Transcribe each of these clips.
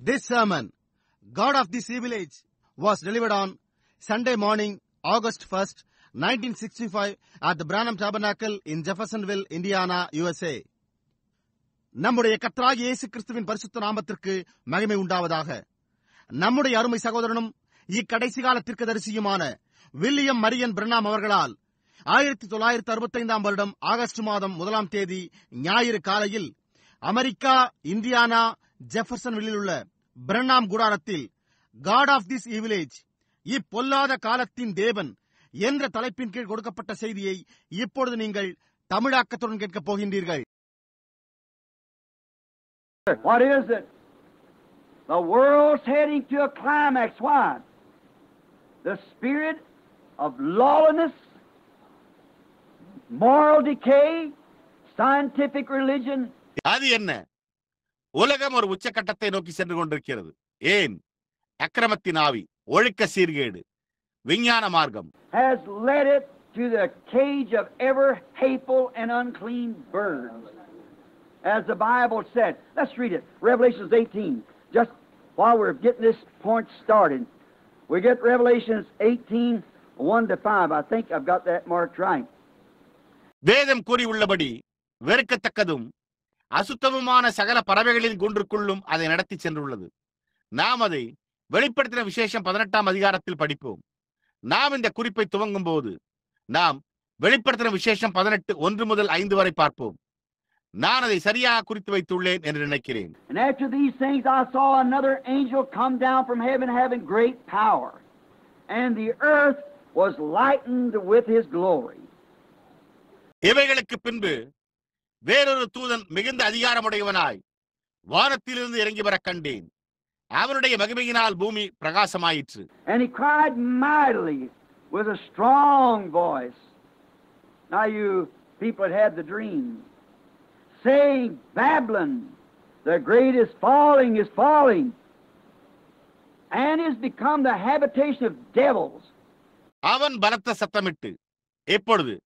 This sermon, God of this Evil Age, was delivered on Sunday morning, August 1st, 1965 at the Branham Tabernacle in Jeffersonville, Indiana, USA. நம்முடைய கர்த்தராகிய இயேசு கிறிஸ்துவின் பரிசுத்த நாமத்திற்கு மகிமை உண்டாவதாக. நம்முடைய அருமை சகோதரனும் இக்கடைசி கால தீர்க்கதரிசியுமான வில்லியம் மரியன் பிரணாம் அவர்களால் 1965 வருடம் ஆகஸ்ட் மாதம் 1ஆம் தேதி ஞாயிறு காலையில் அமெரிக்கா, இந்தியானா, ஜெஃபர்சன்வில்லில் உள்ள பிரணாம் கூடாரத்தில் god of this evil age, இப்பொல்லாத காலத்தின் தேவன் என்ற தலைப்பின் கீழ் கொடுக்கப்பட்ட செய்தியை இப்பொழுது நீங்கள் தமிழாக்கத்துடன் கேட்கப் போகின்றீர்கள். What is it? The world's heading to a climax. Why? The spirit of lawlessness, moral decay, scientific religion. அது என்ன? உலகம் ஒரு உச்சக்கட்டத்தை நோக்கி சென்று கொண்டிருக்கிறது. ஏன்? அக்கிரமத்தின் ஆவி, ஒழுக்க சீர்கேடு, விஞ்ஞான மார்க்கம் has led it to the cage of ever hateful and unclean birds. As the Bible said. Let's read it. Revelations 18. Just while we're getting this point started. We get Revelations 18, 1 to 5. I think I've got that marked right. வேதம் கூறி உள்ளபடி வெறுக்கத்தக்கதும் அசுத்தமுமான சகல பறவைகளின் குன்றுக்குள்ளும் அதை நடத்தி சென்றுள்ளது. நாம் அதை வெளிப்படுத்தின விசேஷம் 18ஆம் அதிகாரத்தில் படிப்போம். நாம் இந்த குறிப்பை துவங்கும் போது நாம் வெளிப்படுத்தின விசேஷம் 18 1 முதல் 5 வரை பார்ப்போம். நான் அதை சரியாக குறித்து வைத்துள்ளேன் என்று நினைக்கிறேன். And after these things I saw another angel come down from heaven having great power, and the earth was lightened with his glory. இவைகளுக்கு பின்பு வேறொரு தூதன் மிகுந்த அதிகாரமுடையவனாய் வானத்திலிருந்து இறங்கி வர கண்டேன். அவனுடைய மகிமையினால் பூமி பிரகாசமாயிற்று. And he cried mightily with a strong voice. Now you people that had the dream, saying, Babylon, the great is falling, and is become the habitation of devils. அவன் பலத்த சத்தமிட்டு, எப்பொழுது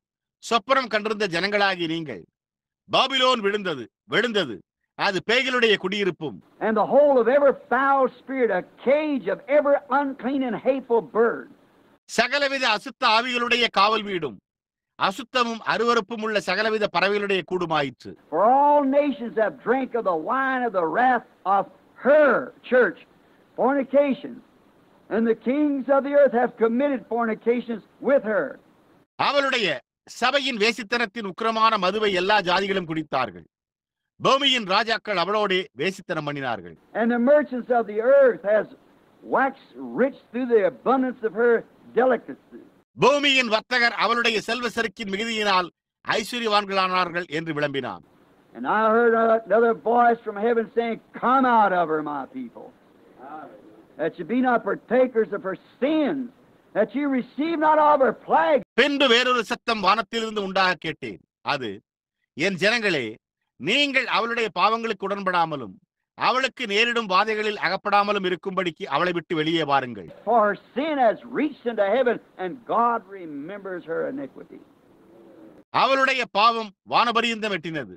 சொப்பனம் கண்டிருந்த ஜனங்களாகி நீங்கள், பாபிலோன் விழுந்தது, அது பேய்களுடைய குடியிருப்பும், and the whole of every foul spirit, a cage of every unclean and hateful bird. சகலவித அசுத்த ஆவிகளுடைய காவல் வீடும், அசுத்தமும் அருவருப்பும் உள்ள சகலவித பறவைகளுடைய கூடுமாயிற்று. For all nations have drank of the wine of the wrath of her church, fornications, and the kings of the earth have committed fornications with her. அவளுடைய சபையின் வேசித்தனத்தின் உக்கிரமான மதுவை எல்லா ஜாதிகளும் குடித்தார்கள். பூமியின் ராஜாக்கள் அவளோடே வேசித்தனம் பண்ணினார்கள். And the merchants of the earth has waxed rich through the abundance of her delicacies. பூமியின் வர்த்தகர் அவளுடைய செல்வ செருக்கின் மிகுதியினால் ஐஸ்வர்யவான்களானார்கள் என்று விளம்பினான். And I heard another voice from heaven saying, Come out of her, my people, that you be not partakers of her sins, that you receive not of her plague. பின்பு வேறொரு சத்தம் வானத்திலிருந்து உண்டாக கேட்டேன். அது, என் ஜனங்களே, நீங்கள் அவளுடைய பாவங்களுக்கு உடன்படாமலும் அவளுக்கு நேரிடும் வாதைகளில் அகப்படாமலும் இருக்கும்படிக்கு அவளை விட்டு வெளியே வாருங்கள். For her sin has reached into heaven, and God remembers her iniquity. அவளுடைய பாவம் வானபரியந்தம் எட்டினது,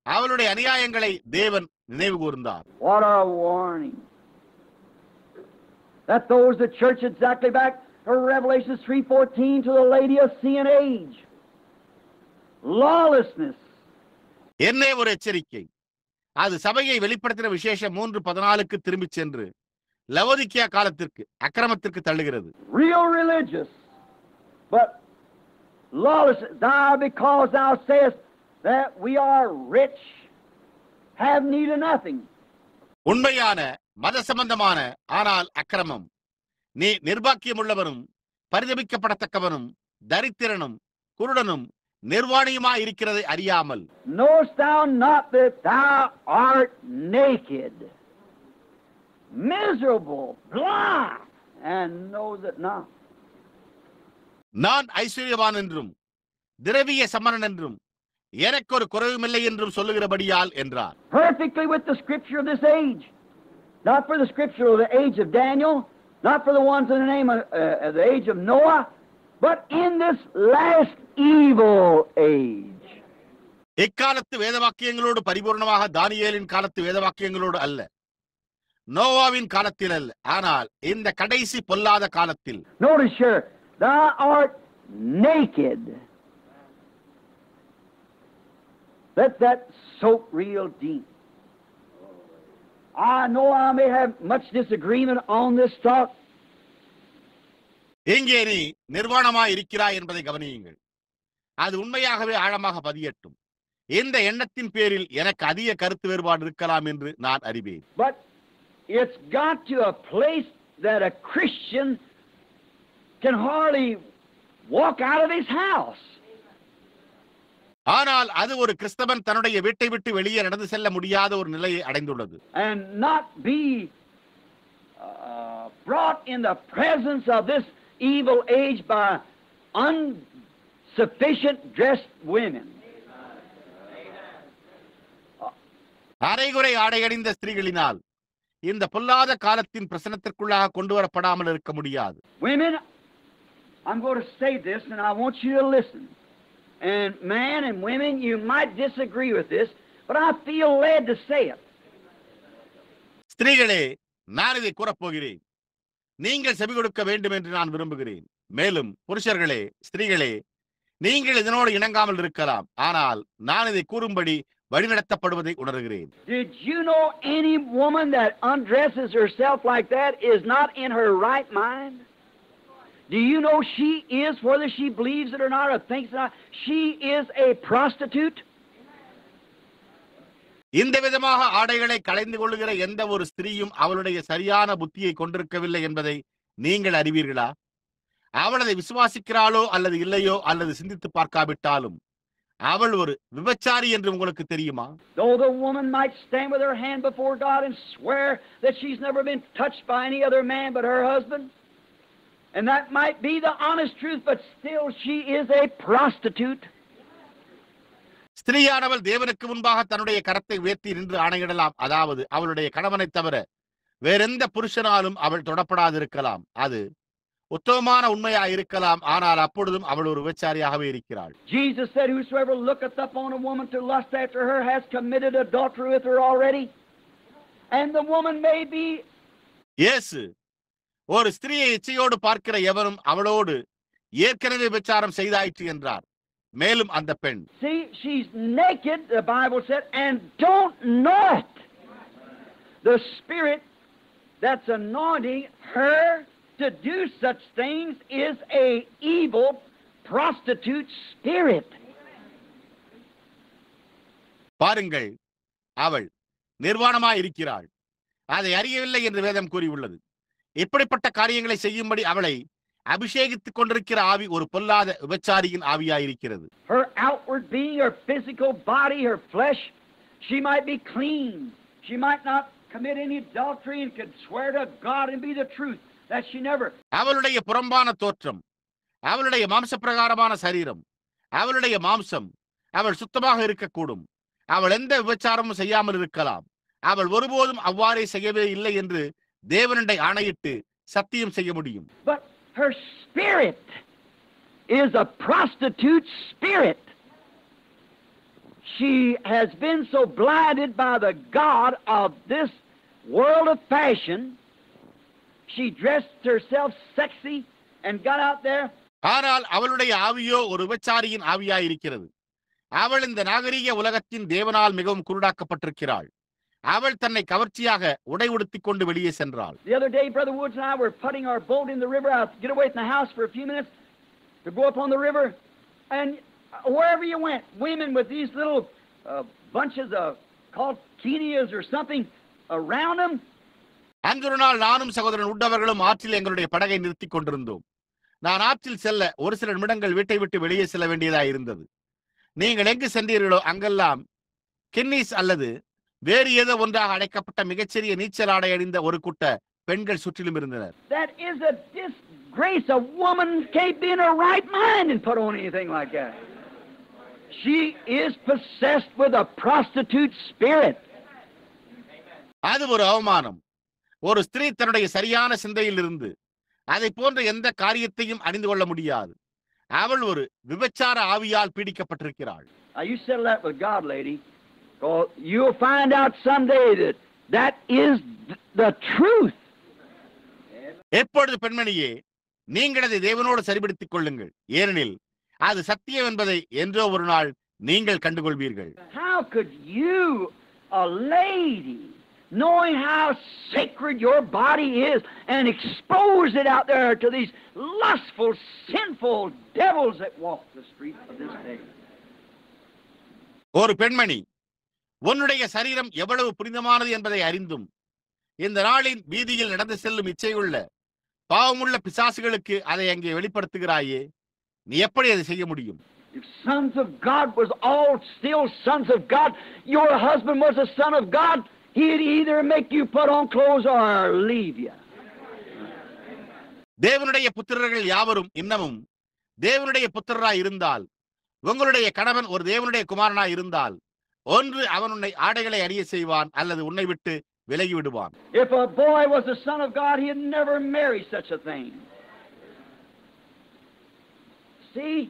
அவளுடைய அநியாயங்களை தேவன் நினைவு கூர்ந்தார். What a warning! That those the church exactly back to Revelation 3:14 to the Laodicean age. Lawlessness. என்ன ஒரு எச்சரிக்கை! அது சபையை வெளிப்படுத்தின விசேஷம் 3:14க்கு திரும்பிச் சென்று லவோதிக்கியா காலத்திற்கு அக்கிரமத்திற்கு தள்ளுகிறது. Real religious, but lawless. Thou because thou sayest that we are rich, have need of nothing. உண்மையான மத சம்பந்தமான ஆனால் அக்கிரமம். நீ நிர்பாக்கியமுள்ளவனும் பரிதபிக்கப்படத்தக்கவனும் தரித்திரனும் குருடனும் நிர்வாணியுமாய் இருக்கிறதை அறியாமல், Knowest thou not that thou art naked, miserable, blind, and knows it not? நான் ஐஸ்வர்யவான் என்றும் திரவிய சமணன் என்றும் எனக்கு ஒரு குறைவுமில்லை என்றும் சொல்லுகிறபடியால் என்றார். Perfectly with the scripture of this age, not for the scripture of the age of Daniel, not for the ones in the name of the age of Noah, but in this last evil age. இக்காலத்து வேதவாக்கியங்களோடு பரிபூர்ணமாக தானியேலின் காலத்து வேதவாக்கியங்களோடு அல்ல, நோவாவின் காலத்தில் அல்ல, ஆனால் இந்த கடைசி பொல்லாத காலத்தில். Notice here, thou art naked. Let that soak real deep. I know I may have much disagreement on this thought. எங்கே நீ நிர்வாணமாய் இருக்கிறாய் என்பதை கவனியுங்கள். அது உண்மையாகவே ஆழமாக பதியட்டும். இந்த எண்ணத்தின் பேரில் எனக்கு அதிக கருத்து வேறுபாடு இருக்கலாம் என்று நான் அறிவேன். But it's got to a place that a Christian can hardly walk out of his house. ஆனால் அது ஒரு கிறிஸ்தவன் தன்னுடைய வீட்டை விட்டு வெளியே நடந்து செல்ல முடியாத ஒரு நிலையை அடைந்துள்ளது. And not be brought in the presence of this evil age by unsufficient dressed women. அரைகுறை ஆடையணிந்த ஸ்திரீகளினால் இந்த பொல்லாத காலத்தின் பிரசனத்திற்குள்ளாக கொண்டு வரப்படாமல் இருக்க முடியாது. Women, I'm going to say this and I want you to listen. And man and women, you might disagree with this, but I feel led to say it. ஸ்திரீகளே, நான் இதை கூறப்போகிறேன். நீங்கள் செவி கொடுக்க வேண்டும் என்று நான் விரும்புகிறேன். மேலும் புருஷர்களே, ஸ்திரீகளே, நீங்கள் இதனோடு இணங்காமல் இருக்கலாம். ஆனால் நான் இதை கூறும்படி வழிநடத்தப்படுவதை உணர்கிறேன். Did you know any woman that undresses herself like that is not in her right mind? Do you know she is, whether she believes it or not or thinks it or not, she is a prostitute? இந்த விதமாக ஆடைகளை களைந்து கொள்ளுகிற எந்த ஒரு ஸ்திரீயும் அவளுடைய சரியான புத்தியை கொண்டிருக்கவில்லை என்பதை நீங்கள் அறிவீர்களா? அவள் அதை விசுவாசிக்கிறாளோ அல்லது இல்லையோ அல்லது சிந்தித்து பார்க்காவிட்டாலும் அவள் ஒரு விபச்சாரி என்று உங்களுக்கு தெரியுமா? Though the woman might stand with her hand before God and swear that she's never been touched by any other man but her husband, and that might be the honest truth, but still she is a prostitute. ஸ்திரீயானவள் தேவனுக்கு முன்பாக தன்னுடைய கரத்தை உயர்த்தி நின்று ஆணையிடலாம். அதாவது அவளுடைய கணவனை தவிர வேறெந்த புருஷனாலும் அவள் தொடப்படாதிருக்கலாம். அது உத்தமமான உண்மையா இருக்கலாம். ஆனால் அப்பொழுதும் அவள் ஒரு விபச்சாரியாகவே இருக்கிறாள். Jesus said, whosoever looketh upon a woman to lust after her has committed adultery with her already. And the woman may be. இயேசு ஒரு ஸ்திரீயை இச்சையோடு பார்க்கிற எவரும் அவளோடு ஏற்கனவே விபச்சாரம் செய்தாயிற்று என்றார். மேலும் அந்த பெண், see, she's naked, the Bible said, and don't know it. The spirit that's anointing her to do such things is a evil prostitute spirit. பாருங்கள், அவள் நிர்வாணமாய் இருக்கிறாள், அதை அறியவில்லை என்று வேதம் கூறியுள்ளது. இப்படிப்பட்ட காரியங்களை செய்யும்படி அவளை அபிஷேகித்துக் கொண்டிருக்கிற ஆவி ஒரு பொல்லாத விபச்சாரியின் ஆவியாயிருக்கிறது. Her outward being, her physical body, her flesh, she might be clean. She might not commit any adultery and could swear to God and be the truth that she never. அவளுடைய புறம்பான தோற்றம், அவளுடைய மாம்ச பிரகாரமான சரீரம், அவளுடைய மாம்சம், அவள் சுத்தமாக இருக்கக்கூடும். அவள் எந்த விபச்சாரமும் செய்யாமல் இருக்கலாம். அவள் ஒருபோதும் அவ்வாறே செய்யவே இல்லை என்று தேவனண்டை ஆணையிட்டு சத்தியம் செய்ய முடியும். But her spirit is a prostitute spirit. She has been so blinded by the god of this world of fashion. She dressed herself sexy and got out there. ஆனால் அவளுடைய ஆவியோ ஒரு விபச்சாரியின் ஆவியாயிருக்கிறது. அவள் இந்த நாகரீக உலகத்தின் தேவனால் மிகவும் குருடாக்கப்பட்டிருக்கிறாள். அவள் தன்னை கவர்ச்சியாக உடை உடுத்திக் கொண்டு வெளியே சென்றாள். The other day, Brother Woods and I were putting our boat in the river. I get away from the house for a few minutes to go up on the river, and wherever you went, women with these little bunches of called kenias or something around them. அன்றொரு நாள் நானும் சகோதரன் உண்டவர்களும் ஆற்றில் எங்களுடைய படகை நிறுத்திக் கொண்டிருந்தோம். நான் ஆற்றில் செல்ல ஒரு சில நிமிடங்கள் வீட்டை விட்டு வெளியே செல்ல வேண்டியதாக இருந்தது. நீங்கள் எங்கு சென்றீர்களோ அங்கெல்லாம் கின்னிஸ் அல்லது வேறு ஏதோ ஒன்றாக அடைக்கப்பட்ட மிகச்சிறிய நீச்சல் ஆடை அணிந்த ஒரு கூட்ட பெண்கள் சுற்றிலும் இருந்தனர். That is a disgrace. A woman can't be in her right mind and put on anything like that. She is possessed with a prostitute spirit. அது ஒரு அவமானம். ஒரு ஸ்திரீ தன்னுடைய சரியான சிந்தையில் இருந்து அதை போன்ற எந்த காரியத்தையும் அணிந்து கொள்ள முடியாது. அவள் ஒரு விபச்சார ஆவியால் பீடிக்கப்பட்டிருக்கிறாள். Now you settle that with God, lady. You'll find out someday that That is the truth. எப்பொழுது பெண்மணியே, நீங்கள் அதை தேவனோடு சரிபடுத்திக் கொள்ளுங்கள், ஏனெனில் அது சத்தியம் என்பதை என்றோ ஒரு நாள் நீங்கள் கண்டுகொள்வீர்கள். How could you, a lady, knowing how sacred your body is, and expose it out there to these lustful, sinful devils that walk the streets of this day? ஒரு பெண்மணி உன்னுடைய சரீரம் எவ்வளவு புனிதமானது என்பதை அறிந்தும் இந்த நாளின் வீதியில் நடந்து செல்லும் இச்சையுள்ள பாவமுள்ள பிசாசுகளுக்கு அதை அங்கே வெளிப்படுத்துகிறாயே, நீ எப்படி அதை செய்ய முடியும்? If sons of God was all still sons of God, your husband was a son of God, he'd either make you put on clothes or leave you. தேவனுடைய புத்திரர்கள் யாவரும் இன்னமும் தேவனுடைய புத்திரராய் இருந்தால், உங்களுடைய கணவன் ஒரு தேவனுடைய குமாரனாய் இருந்தால், ஒன்று அவன் உன்னை ஆடைகளை அணிய செய்வான் அல்லது உன்னை விட்டு விலகி விடுவான். If a boy was a son of God, he'd never marry such a thing. See?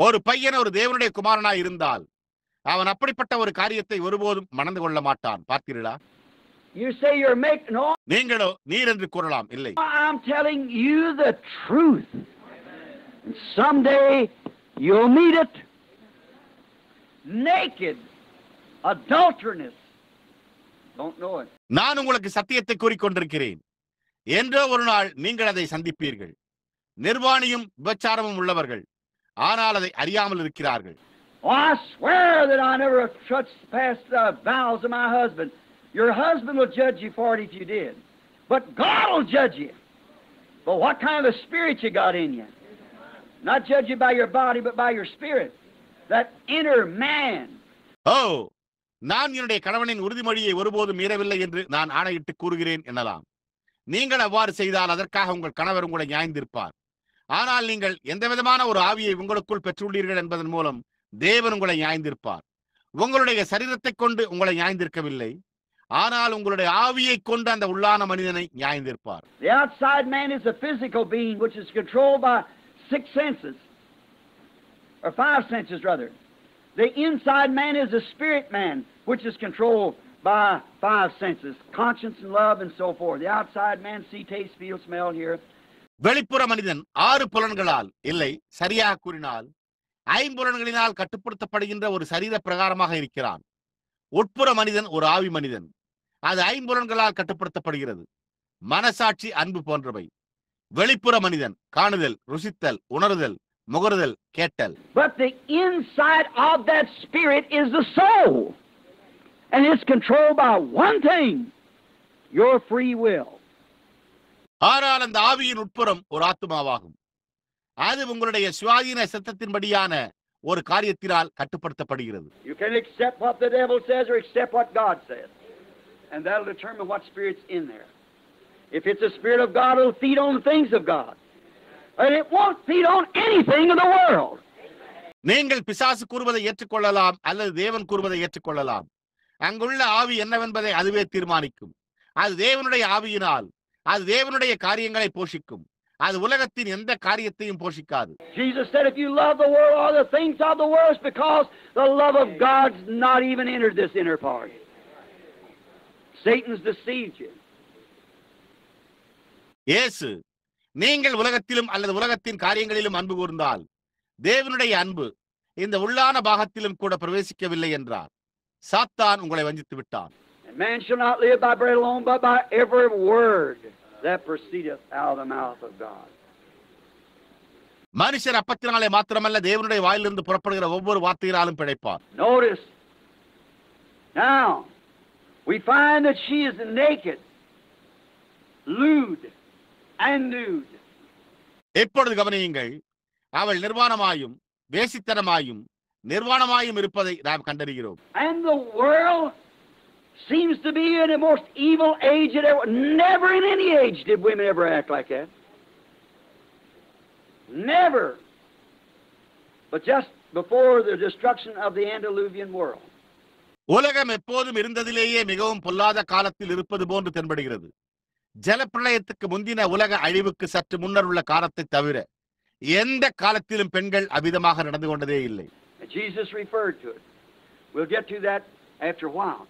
ஒரு பையன் ஒரு தேவனுடைய குமாரனாய் இருந்தால் அவன் அப்படிப்பட்ட ஒரு காரியத்தை ஒருபோதும் மணந்து கொள்ள மாட்டான். பார்த்தீர்களா? You say you're making no. நீங்களோ நீர் என்று கூறலாம். இல்லை, I'm telling you the truth. And someday you'll meet it. Naked, adulterous. Don't know it. நான் உங்களுக்கு சத்தியத்தை கூறிக்கொண்டிருக்கிறேன். என்றோ ஒரு நாள் நீங்கள் அதை சந்திப்பீர்கள். நிர்வாணியும் விபச்சாரமும் உள்ளவர்கள், ஆனால் அதை அறியாமல் இருக்கிறார்கள். Oh, I swear that I never trespassed the vows of my husband. Your husband will judge you for it if you did. But God will judge you. But what kind of a spirit you got in you? Not judge you by your body, but by your spirit. That inner man. ஓ, நான் என்னுடைய கணவனின் உறுதிமொழியை ஒருபோதும் மீறவில்லை என்று நான் ஆணையிட்டு கூறுகிறேன் எனலாம். நீங்கள் அவ்வாறு செய்தால் அதற்காக உங்கள் கணவர் உங்களை நியாயந்திருப்பார். ஆனால் நீங்கள் எந்த விதமான ஒரு ஆவியை உங்களுக்குள் பெற்றுள்ளீர்கள் என்பதன் மூலம் தேவன் உங்களை நியாயந்திருப்பார். உங்களுடைய சரீரத்தை கொண்டு உங்களை நியாயந்திருக்கவில்லை, ஆனால் உங்களுடைய ஆவியை கொண்டு அந்த உள்ளான மனிதனை நியாயந்திருப்பார். The outside man is a physical being which is controlled by 6 senses, or 5 senses rather. The inside man is a spirit man which is controlled by 5 senses, conscience and love and so forth. The outside man see, taste, feel, smell, hear. வெளிப்புற மனிதன் 6 புலன்களால், இல்லை சரியாக கூறினால் 5 புலன்களினால் கட்டுப்படுத்தப்படுகின்ற ஒரு சரீர பிரகாரமாக இருக்கிறான். உட்புற மனிதன் ஒரு ஆவி மனிதன், அது 5 புலன்களால் கட்டுப்படுத்தப்படுகிறது, மனசாட்சி, அன்பு போன்றவை. வெளிப்புற மனிதன் காணுதல், ருசித்தல், உணர்தல், முகர்தல், கேட்டல். But the inside of that spirit is the soul, and it's controlled by one thing, your free will. ஆனால் அந்த ஆவியின் உட்புறம் ஒரு ஆத்துமாவாகும், அது உங்களுடைய சுயாதீன சித்தத்தின்படியான ஒரு காரியத்தினால் கட்டுப்படுத்தப்படுகிறது. You can accept what the devil says or accept what God says, and that'll determine what spirit's in there. If it's a spirit of God, it'll feed on the things of God, and it won't feed on anything of the world. நீங்கள் பிசாசு கூறுவதை ஏற்றுக்கொள்ளலாம் அல்லது தேவன் கூறுவதை ஏற்றுக்கொள்ளலாம். அங்குள்ள ஆவி என்னவென்பதை அதுவே தீர்மானிக்கும். அது தேவனுடைய ஆவியினால் அது தேவனுடைய காரியங்களை போஷிக்கும். அது உலகத்தின் எந்த காரியத்தையும் போஷிக்காது. Jesus said, if you love the world or the things of the world, it's because the love of God's not even entered this inner part. Satan's deceived you. இயேசு, நீங்கள் உலகத்திலும் அல்லது உலகத்தின் காரியங்களிலும் அன்பு கூர்ந்தால் தேவனுடைய அன்பு இந்த உள்ளான பாகத்திலும் கூட பிரவேசிக்கவில்லை என்றார். சாத்தான் உங்களை வஞ்சித்து விட்டான். Man shall not live by bread alone, but by every word that proceedeth out of the mouth of God. மனுஷர் அப்பத்தினாலே மாத்திரமல்ல தேவனுடைய வாயிலிருந்து புறப்படுகிற ஒவ்வொரு வார்த்தையினாலும் பிழைப்பார். Notice, now, we find that she is naked, lewd, and nude. எப்பொழுது கவனியுங்கள், அவள் நிர்வாணமாயும் வேசித்தனமாயும் நிர்வாணமாயும் இருப்பதை நாம் கண்டறிகிறோம். And the world seems to be in the most evil age that ever. Never in any age did women ever act like that. Never. But just before the destruction of the antediluvian world. உலகம் எப்போதும் இருந்ததிலேயே மிகவும் பொல்லாத காலத்தில் இருப்பது போன்று தென்படுகிறது. ஜலப்பிரளயத்துக்கு முந்தின உலக அழிவுக்கு சற்று முன்னர் உள்ள காலத்தை தவிர எந்த காலத்திலும் பெண்கள் அபிதமாக நடந்து கொண்டதே இல்லை. Jesus referred to it. We'll get to that after a while.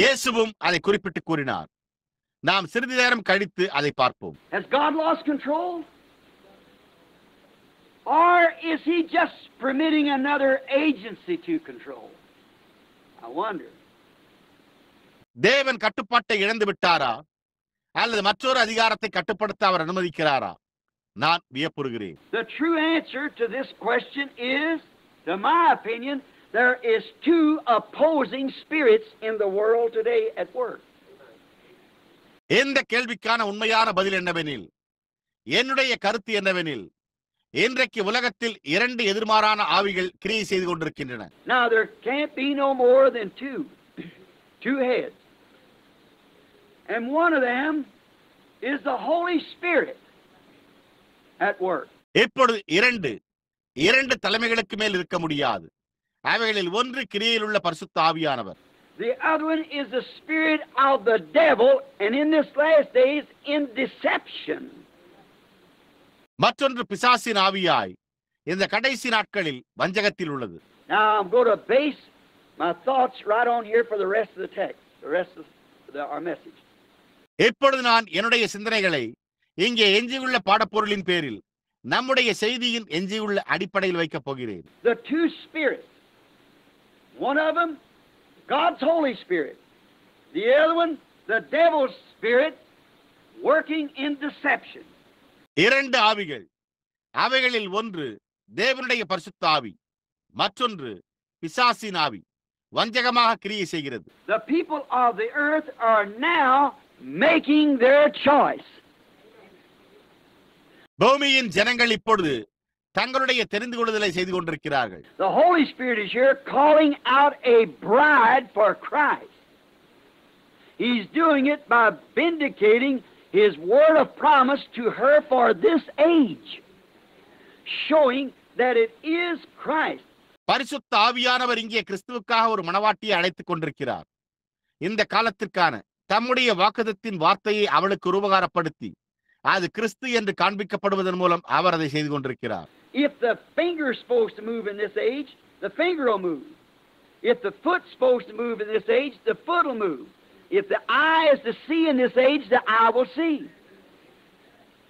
இயேசுவும் அதை குறிப்பிட்டு கூறினார். நாம் சிறிது நேரம் கழித்து அதை பார்ப்போம். Has God lost control? Or is he just permitting another agency to control? I wonder. தேவன் கட்டுப்பாட்டை இழந்து விட்டாரா அல்லது மற்றொரு அதிகாரத்தை கட்டுப்படுத்த அவர் அனுமதிக்கிறாரா? நான் வியப்புறுகிறேன். The true answer to this question is, to my opinion, there is two opposing spirits in the world today at work. இந்த கேள்விக்கான உண்மையான பதில் என்னவெனில், என்னுடைய கருத்து என்னவெனில், இன்றைக்கு உலகத்தில் இரண்டு எதிர்மாறான ஆவிகள் கிரியை செய்து கொண்டிருக்கின்றன. Now there can't be no more than two heads. And one of them is the Holy Spirit at work. இப்பொழுது இரண்டு தலைமைகளுக்கு மேல் இருக்க முடியாது. அவைகளில் ஒன்று கிரியையில் உள்ள பரிசுத்த ஆவியானவர். The other one is the spirit of the devil, and in this last days in deception. மற்றொன்று பிசாசின் ஆவியாய் இந்த கடைசி நாட்களில் வஞ்சகத்தில் உள்ளது. Now I'm going to base my thoughts right on here for the rest of the text, the rest of our message. இப்பொழுது நான் என்னுடைய சிந்தனைகளை இங்கே எஞ்சியுள்ள பாடப்பொருளின் பேரில் நம்முடைய செய்தியின் எஞ்சியுள்ள அடிப்படையில் வைக்கப் போகிறேன். The two spirits, one of them God's Holy Spirit, the other one the devil's spirit working in deception. இரண்டு ஆவிகள், அவைகளில் ஒன்று தேவனுடைய பரிசுத்த ஆவி, மற்றொன்று பிசாசின் ஆவி, வஞ்சகமாக கிரியை செய்கிறது. The people of the earth are now making their choice. பூமியின் ஜனங்கள் இப்பொழுது தங்களுடைய தெரிந்து கொள்ளுதலை செய்து கொண்டிருக்கிறார்கள். The Holy Spirit is here calling out a bride for Christ. He's doing it by vindicating His word of promise to her for this age, showing that it is Christ. பரிசுத்த ஆவியானவர் இங்கே கிறிஸ்துவுக்காக ஒரு மணவாட்டியை அழைத்துக் கொண்டிருக்கிறார். இந்த காலத்திற்கான தம்முடைய வாக்குத்தத்தின் வார்த்தையை அவளுக்கு உருவகாரப்படுத்தி அது கிறிஸ்து என்று காண்பிக்கப்படுவதன் மூலம் அவர் அதை செய்து கொண்டிருக்கிறார். If the finger is supposed to move in this age, the finger will move. If the foot is supposed to move in this age, the foot will move. If the eye is to see in this age, the eye will see.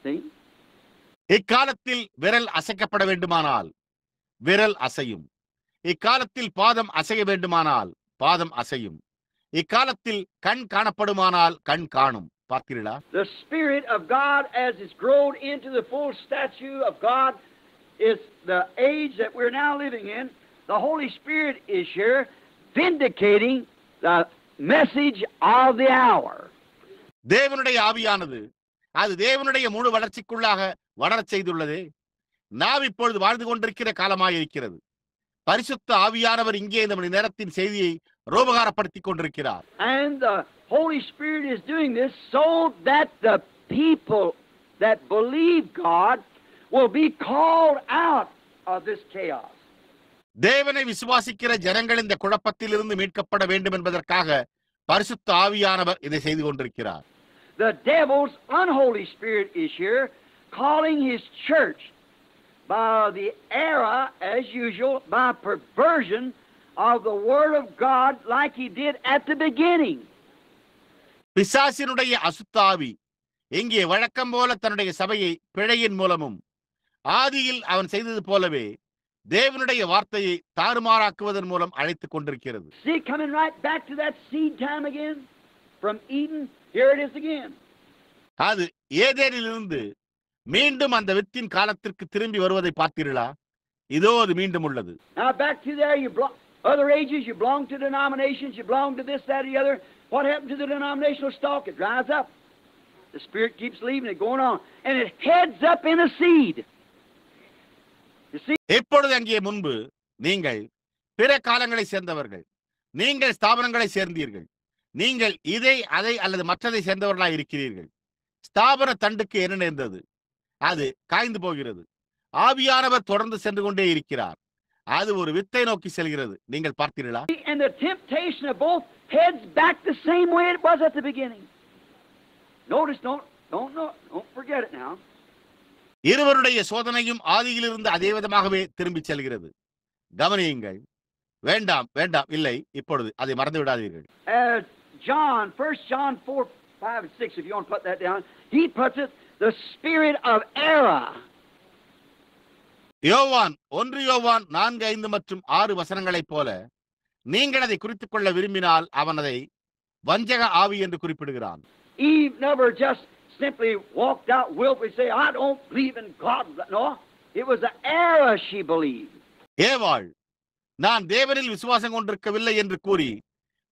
See? இக்காலத்தில் விரல் அசைக்கப்பட வேண்டுமானால் விரல் அசையும். இக்காலத்தில் பாதம் அசைய வேண்டுமானால் பாதம் அசையும். இக்காலத்தில் கண் காணப்படுமானால் கண் காணும். பார்த்தீர்களா? The Spirit of God, as it's grown into the full statue of God, is the age that we're now living in. The Holy Spirit is here vindicating the message of the hour. தேவனுடைய ஆவியானது அது தேவனுடைய முழு வளர்ச்சிக்குள்ளாக வளரச் செய்துள்ளது. நாம் இப்பொழுது வாழ்ந்து கொண்டிருக்கிற காலமாயிருக்கிறது. பரிசுத்த ஆவியானவர் இங்கே இந்த மணி நேரத்தின் செய்தியை ரூபகாரப்படுத்திக் கொண்டிருக்கிறார். And the Holy Spirit is doing this so that the people that believe God will be called out of this chaos. தேவனை விசுவாசிக்கிற ஜனங்கள் இந்த குழப்பத்திலிருந்து மீட்கப்பட வேண்டும் என்பதற்காக பரிசுத்த ஆவியானவர் இதை செய்து கொண்டிருக்கிறார். The devil's unholy spirit is here calling his church by the error, as usual, by perversion of the word of God like he did at the beginning. பிசாசினுடைய அசுத்தாவி இங்கே வழக்கம் போல தன்னுடைய சபையை பிழையின் மூலமும் ஆதியில் அவன் செய்தது போலவே தேவனுடைய வார்த்தையை தாறுமாறாக்குவதன் மூலம் அழைத்துக் கொண்டிருக்கிறது. See, coming right back to that seed time again from Eden, here it is again. அது ஏதேனிலிருந்து மீண்டும் அந்த வித்தின் காலத்திற்கு திரும்பி வருவதை பார்த்தீர்களா? இதோ அது மீண்டும் உள்ளது. Now back to there, other ages, you belong to denominations, you belong to this, that, or the other. What happened to the denominational stalk? It dries up. The Spirit keeps leaving it, going on, and it heads up in a seed. You see? எப்பொழுது அங்கே முன்பு நீங்கள் பிற காலங்களை சேர்ந்தவர்கள், நீங்கள் ஸ்தாபனங்களை சேர்ந்தீர்கள், நீங்கள் இதை அதை அல்லது மற்றதை சேர்ந்தவர்களாக இருக்கிறீர்கள். ஸ்தாபன தண்டுக்கு என்ன நேர்ந்தது? அது காய்ந்து போகிறது. ஆவியானவர் தொடர்ந்து சென்று கொண்டே இருக்கிறார். அது ஒரு வித்தை நோக்கி செல்கிறது. நீங்கள் பார்த்தீர்களா? And the temptation of both heads back the same way it was at the beginning. Notice, don't forget it now. இருவருடைய சோதனையும் ஆதியிலிருந்து அதே விதமாகவே திரும்பி செல்கிறது. கவனியுங்கள். வேண்டாம், இல்லை, இப்பொழுது அதை மறந்து விடாதீர்கள். John, 1 John 4, 5, and 6, if you want to put that down, he puts it, the spirit of error. யோவான் 1 யோவான் 4, 5 மற்றும் 6 வசனங்களைப் போல நீங்கள் அதை குறித்துக் கொள்ள விரும்பினால் அவன் அதை வஞ்சக ஆவி என்று குறிப்பிடுகிறான். Eve never just simply walked out willfully say, I don't believe in God. No, it was an error she believed. ஏவாள் நான் தேவனில் விசுவாசம் கொண்டிருக்கவில்லை என்று கூறி